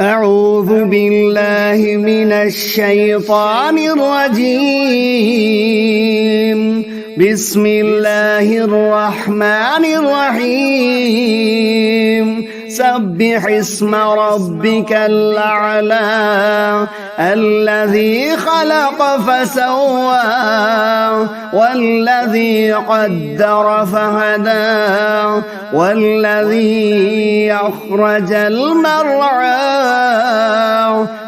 أعوذ بالله من الشيطان الرجيم. بسم الله الرحمن الرحيم. سبح اسم ربك الأعلى الذي خلق فسوى والذي قدر فهدى والذي أخرج المرعى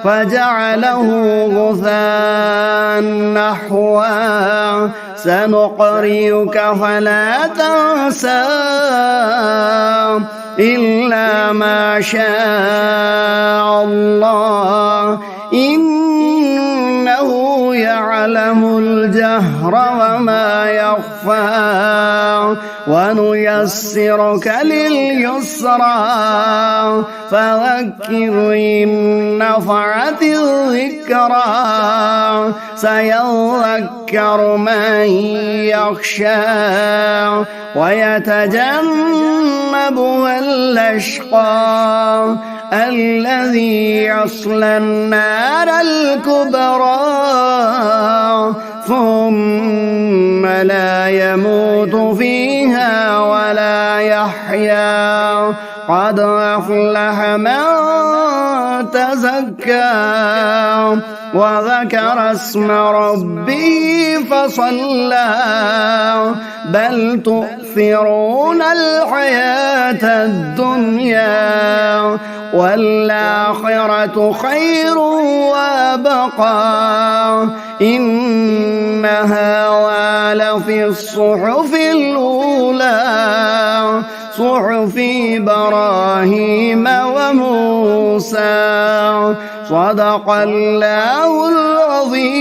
فجعله غثاء نحوا سنقرئك فلا تنسى إلا ما شاء الله إنه يعلم الجهر وما يخفى ونيسرك لليسرى فذكر إن نفعت الذكرى سيذكر من يخشى ويتجنبها الأشقى الذي يصلى النار الكبرى ثم لا يموت فيها ولا يحيا قد أفلح من تزكى وذكر اسم ربه فصلى بل تؤثرون الحياة الدنيا والآخرة خير وأبقى إن هذا لفي الصحف الأولى صحف إبراهيم وموسى صدق الله العظيم.